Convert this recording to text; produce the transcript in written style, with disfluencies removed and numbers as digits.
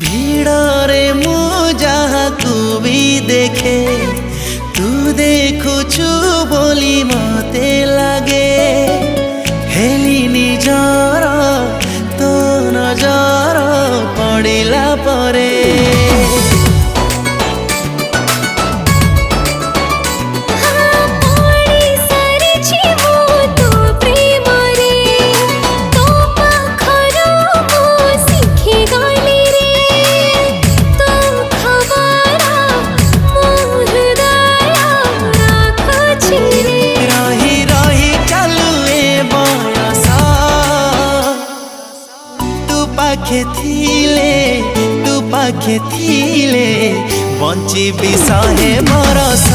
ভিড়রে মু যাহাকু বি দেখে তু দেখুছু বলি মতে লাগে হেলি নিজর তো নজর পড়িলা পরে तू पाखे थिले बंची भी 100 बरस।